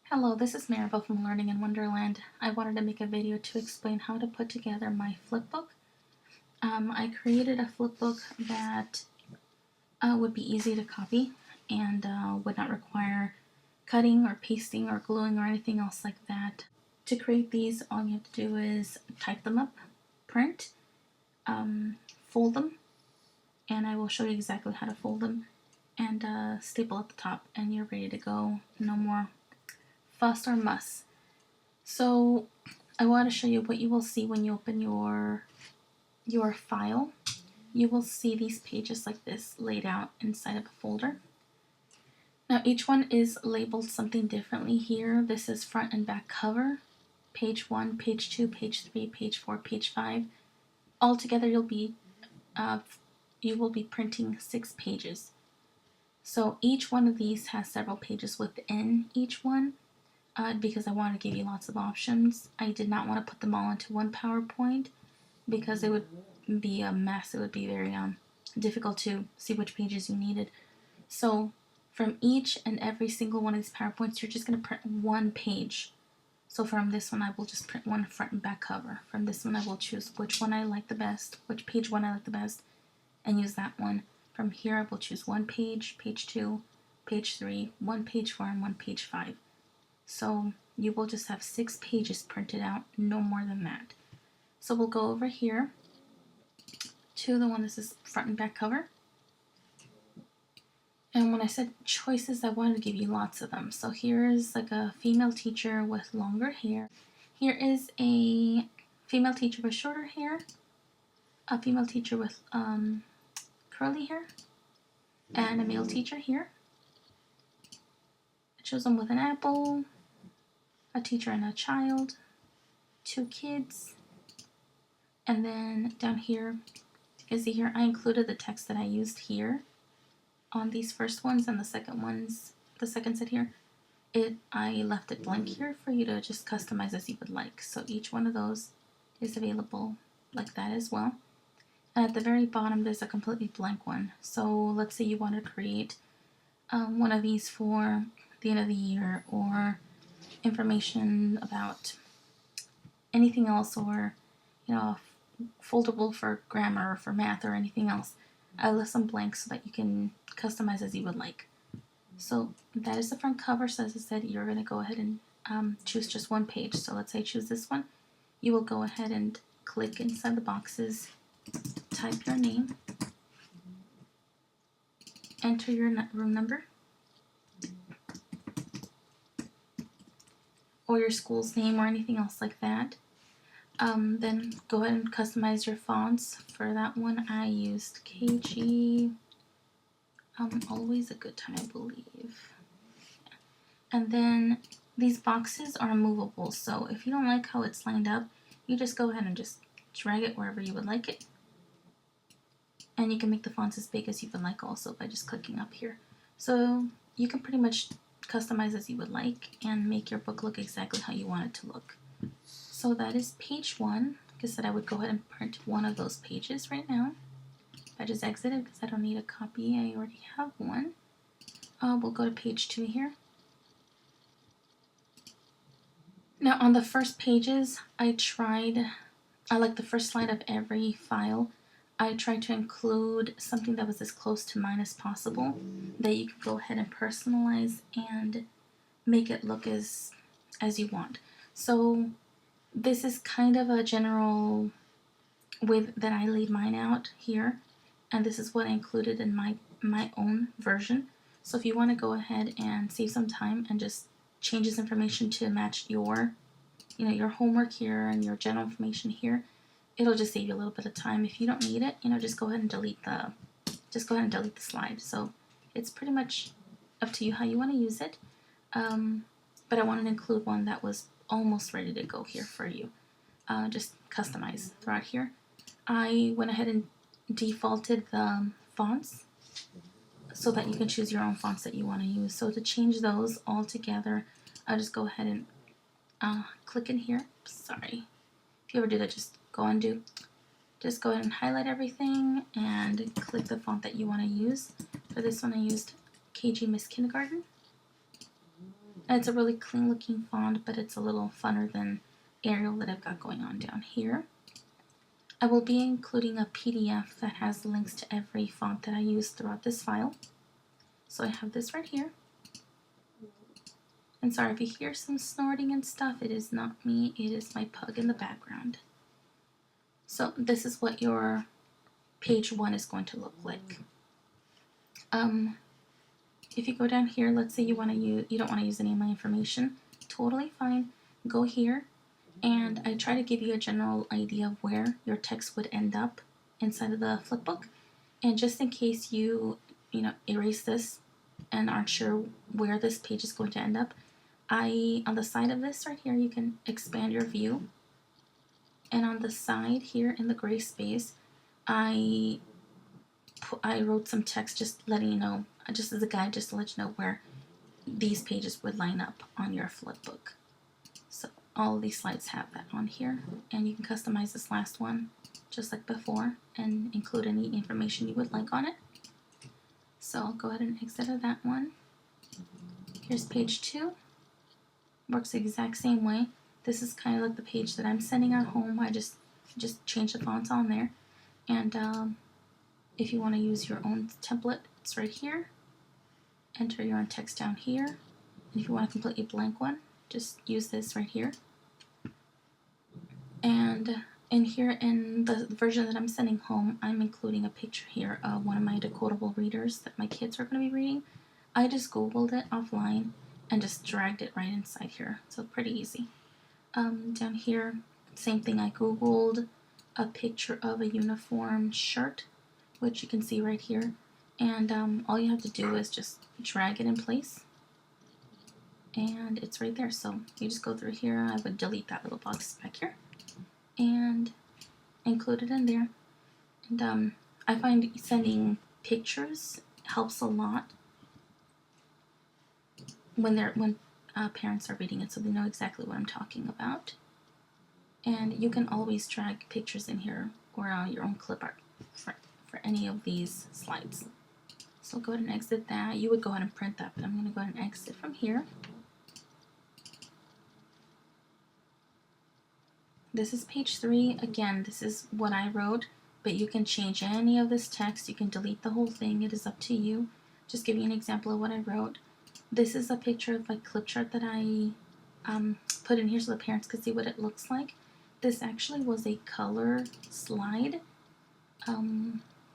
Hello, this is Maribel from Learning in Wonderland. I wanted to make a video to explain how to put together my flipbook. I created a flipbook that would be easy to copy and would not require cutting or pasting or gluing or anything else like that. To create these, all you have to do is type them up, print, fold them, and I will show you exactly how to fold them, and staple at the top, and you're ready to go. No more fuss or muss. So I want to show you what you will see when you open your file. You will see these pages like this laid out inside of a folder. Now each one is labeled something differently here. This is front and back cover, page 1, page 2, page 3, page 4, page 5. Altogether you will be printing 6 pages. So each one of these has several pages within each one. Because I want to give you lots of options. I did not want to put them all into one PowerPoint because it would be a mess. It would be very difficult to see which pages you needed. So from each and every single one of these PowerPoints, you're just going to print one page. So from this one, I will just print one front and back cover. From this one, I will choose which one I like the best, which page one I like the best, and use that one. From here, I will choose one page, page 2, page 3, one page 4, and one page 5. So you will just have 6 pages printed out, no more than that. So we'll go over here to the one that says front and back cover. And when I said choices, I wanted to give you lots of them. So here's like a female teacher with longer hair. Here is a female teacher with shorter hair, a female teacher with curly hair, and a male teacher here. It shows them with an apple, a teacher and a child, 2 kids, and then down here, you can see here, I included the text that I used here on these first ones, and the second set here, I left it blank here for you to just customize as you would like. So each one of those is available like that as well. And at the very bottom, there's a completely blank one. So let's say you want to create one of these for the end of the year, or information about anything else, or foldable for grammar or for math or anything else. I left some blanks so that you can customize as you would like. So that is the front cover. So as I said, you're going to go ahead and choose just one page. So let's say I choose this one. You will go ahead and click inside the boxes, type your name, enter your room number, or your school's name or anything else like that. Then go ahead and customize your fonts. For that one, I used KG. Always a good time, I believe. And then these boxes are movable, so if you don't like how it's lined up, you just go ahead and just drag it wherever you would like it. And you can make the fonts as big as you would like also by just clicking up here. So you can pretty much customize as you would like and make your book look exactly how you want it to look. So that is page 1. Like I said, I would go ahead and print one of those pages right now. I just exited because I don't need a copy. I already have one. We'll go to page 2 here. Now on the first pages, I like the first slide of every file, I tried to include something that was as close to mine as possible, that you could go ahead and personalize and make it look as you want. So this is kind of a general way that I laid mine out here, and this is what I included in my own version. So if you want to go ahead and save some time and just change this information to match your your homework here and your general information here, it'll just save you a little bit of time. If you don't need it, just go ahead and delete the slide. So it's pretty much up to you how you want to use it. But I wanted to include one that was almost ready to go here for you. Just customize throughout here. I went ahead and defaulted the fonts so that you can choose your own fonts that you want to use. So to change those all together, I'll just go ahead and click in here. Sorry. If you ever do that, just go undo. Just go ahead and highlight everything and click the font that you want to use. For this one, I used KG Miss Kindergarten. And it's a really clean looking font, but it's a little funner than Arial that I've got going on down here. I will be including a PDF that has links to every font that I use throughout this file. So I have this right here. And sorry if you hear some snorting and stuff, it is not me, it is my pug in the background. So this is what your page 1 is going to look like. If you go down here, let's say you don't want to use any of my information, totally fine. Go here, and I try to give you a general idea of where your text would end up inside of the flipbook. And just in case you erase this and aren't sure where this page is going to end up, on the side of this right here, you can expand your view. And on the side here in the gray space, I wrote some text just letting you know, just as a guide, just to let you know where these pages would line up on your flipbook. So all of these slides have that on here, and you can customize this last one just like before and include any information you would like on it. So I'll go ahead and exit that one. Here's page 2. Works the exact same way. This is kind of like the page that I'm sending at home. I just change the fonts on there. And if you want to use your own template, it's right here. Enter your own text down here. And if you want a completely blank one, just use this right here. And in here, in the version that I'm sending home, I'm including a picture here of one of my decodable readers that my kids are going to be reading. I just Googled it offline and just dragged it right inside here. So pretty easy. Down here, same thing. I Googled a picture of a uniform shirt, which you can see right here. And all you have to do is just drag it in place. And it's right there. So you just go through here. I would delete that little box back here and include it in there. And I find sending pictures helps a lot when parents are reading it, so they know exactly what I'm talking about. And you can always drag pictures in here or your own clip art for any of these slides. So go ahead and exit that. You would go ahead and print that, but I'm going to go ahead and exit from here. This is page 3. Again, this is what I wrote, but you can change any of this text. You can delete the whole thing. It is up to you. Just give you an example of what I wrote. This is a picture of my clip chart that I put in here so the parents could see what it looks like. This actually was a color slide. Let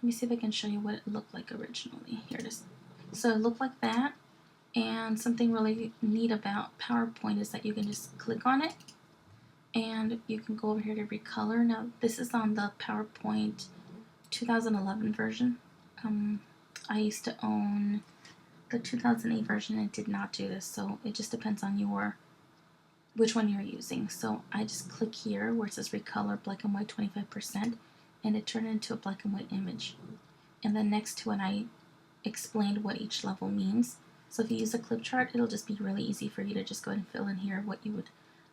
me see if I can show you what it looked like originally. Here it is. So it looked like that. And something really neat about PowerPoint is that you can just click on it and you can go over here to recolor. Now this is on the PowerPoint 2011 version. I used to own the 2008 version and did not do this, so it just depends on which one you're using. So I just click here where it says recolor black and white 25%, and it turned into a black and white image. And then next to it I explained what each level means. So if you use a clip chart, it'll just be really easy for you to just go ahead and fill in here what you would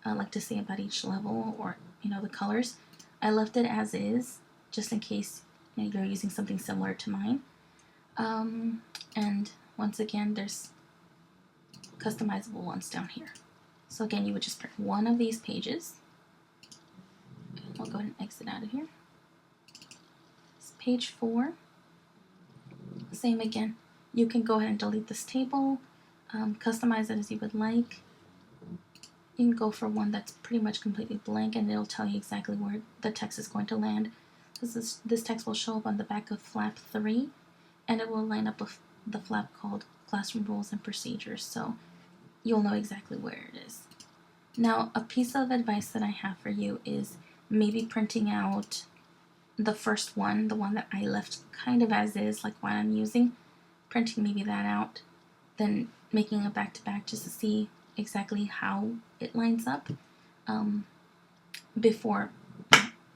like to say about each level, or the colors. I left it as is just in case you're using something similar to mine. And once again, there's customizable ones down here. So again, you would just print one of these pages. I'll go ahead and exit out of here. It's page 4. Same again. You can go ahead and delete this table, customize it as you would like. You can go for one that's pretty much completely blank, and it'll tell you exactly where the text is going to land. This text will show up on the back of flap 3, and it will line up with the flap called Classroom Rules and Procedures, so you'll know exactly where it is. Now, a piece of advice that I have for you is maybe printing out the first one, the one that I left kind of as is, like what I'm using, printing maybe that out, then making a back-to-back just to see exactly how it lines up before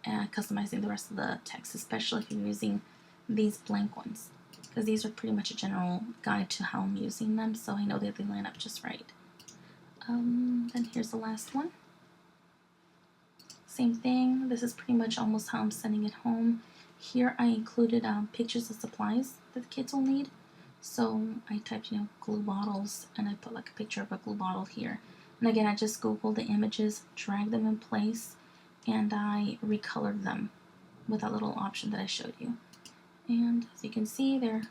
customizing the rest of the text, especially if you're using these blank ones, because these are pretty much a general guide to how I'm using them, so I know that they line up just right. Then here's the last one. Same thing. This is pretty much almost how I'm sending it home. Here I included pictures of supplies that the kids will need. So I typed, glue bottles, and I put like a picture of a glue bottle here. And again, I just Googled the images, dragged them in place, and I recolored them with that little option that I showed you. And as you can see, there are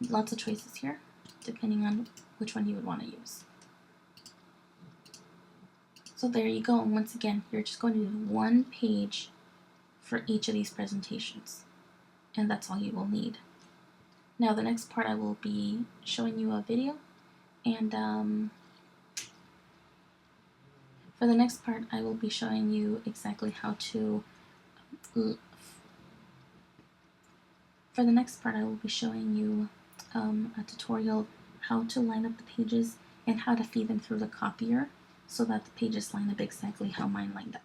lots of choices here, depending on which one you would want to use. So there you go. And once again, you're just going to do one page for each of these presentations. And that's all you will need. Now the next part, I will be showing you a video, and for the next part I will be showing you exactly how to for the next part I will be showing you a tutorial how to line up the pages and how to feed them through the copier so that the pages line up exactly how mine lined up.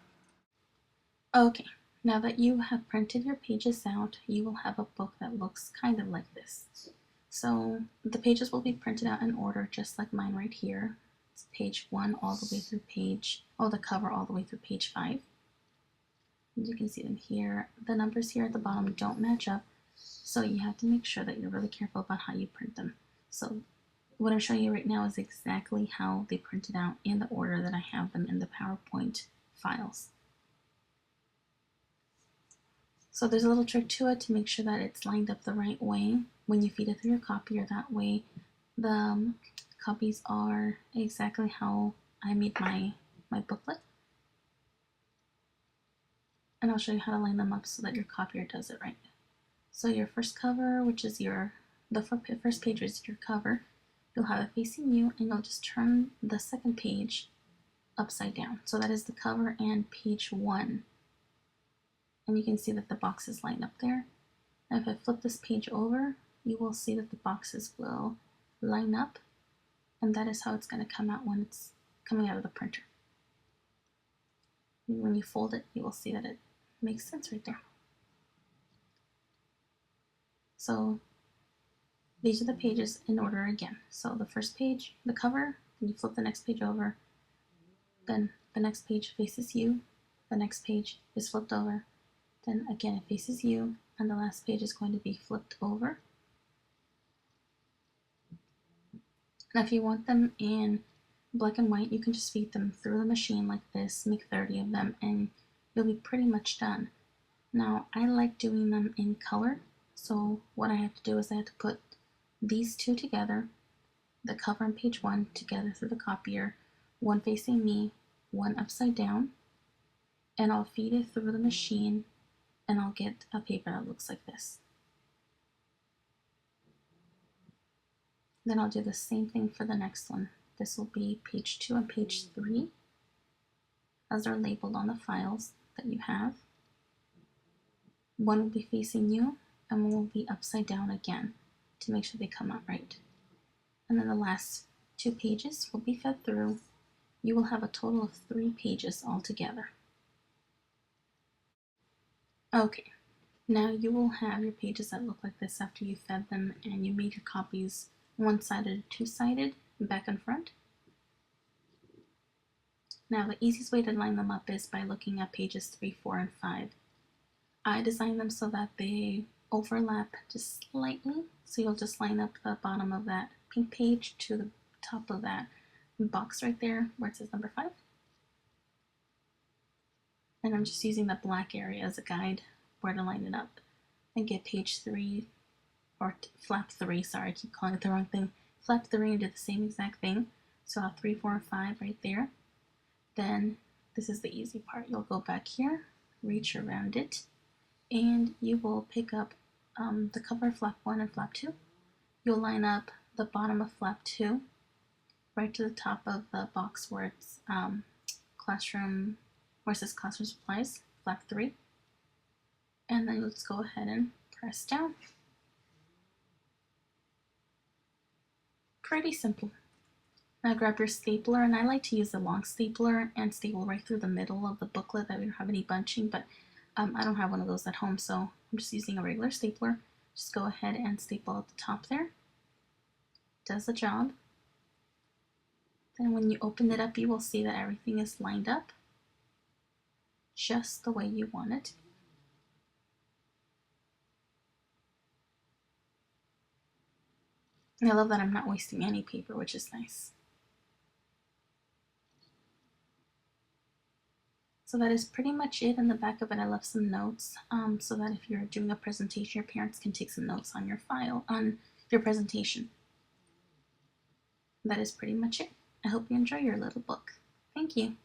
Okay, now that you have printed your pages out, you will have a book that looks kind of like this. So the pages will be printed out in order, just like mine right here. It's page 1 all the way through the cover all the way through page 5. And you can see them here. The numbers here at the bottom don't match up, so you have to make sure that you're really careful about how you print them. So what I'm showing you right now is exactly how they printed out in the order that I have them in the PowerPoint files. So there's a little trick to it to make sure that it's lined up the right way when you feed it through your copier. That way the copies are exactly how I made my booklet. And I'll show you how to line them up so that your copier does it right. So your first cover, which is the first page is your cover, you'll have it facing you, and you'll just turn the second page upside down. So that is the cover and page 1. And you can see that the boxes line up there. Now if I flip this page over, you will see that the boxes will line up, and that is how it's going to come out when it's coming out of the printer. And when you fold it, you will see that it makes sense right there. So these are the pages in order again. So the first page, the cover, then you flip the next page over, then the next page faces you, the next page is flipped over, then again it faces you, and the last page is going to be flipped over. Now if you want them in black and white, you can just feed them through the machine like this, make 30 of them, and you'll be pretty much done. Now I like doing them in color, so what I have to do is I have to put these two together, the cover and page 1 together through the copier, one facing me, one upside down, and I'll feed it through the machine, and I'll get a paper that looks like this. Then I'll do the same thing for the next one. This will be page 2 and page 3, as they're labeled on the files that you have. One will be facing you, and one will be upside down again to make sure they come out right. And then the last 2 pages will be fed through. You will have a total of 3 pages altogether. Okay, now you will have your pages that look like this after you fed them and you made your copies one-sided or two-sided, back and front. Now the easiest way to line them up is by looking at pages 3, 4, and 5. I designed them so that they overlap just slightly, so you'll just line up the bottom of that pink page to the top of that box right there where it says number 5. And I'm just using the black area as a guide where to line it up. And get page 3, or flap 3, sorry, I keep calling it the wrong thing. Flap 3 and do the same exact thing. So I'll have 3, 4, and 5 right there. Then this is the easy part. You'll go back here, reach around it, and you will pick up the cover, flap 1 and flap 2. You'll line up the bottom of flap 2 right to the top of the box where it's classroom, where it says classroom supplies, flap 3. And then let's go ahead and press down. Pretty simple. Now grab your stapler, and I like to use the long stapler and staple right through the middle of the booklet that we don't have any bunching, but I don't have one of those at home, so I'm just using a regular stapler. Just go ahead and staple at the top there. Does the job. Then when you open it up, you will see that everything is lined up just the way you want it. And I love that I'm not wasting any paper, which is nice. So that is pretty much it. In the back of it, I left some notes so that if you're doing a presentation, your parents can take some notes on your file, on your presentation. That is pretty much it. I hope you enjoy your little book. Thank you.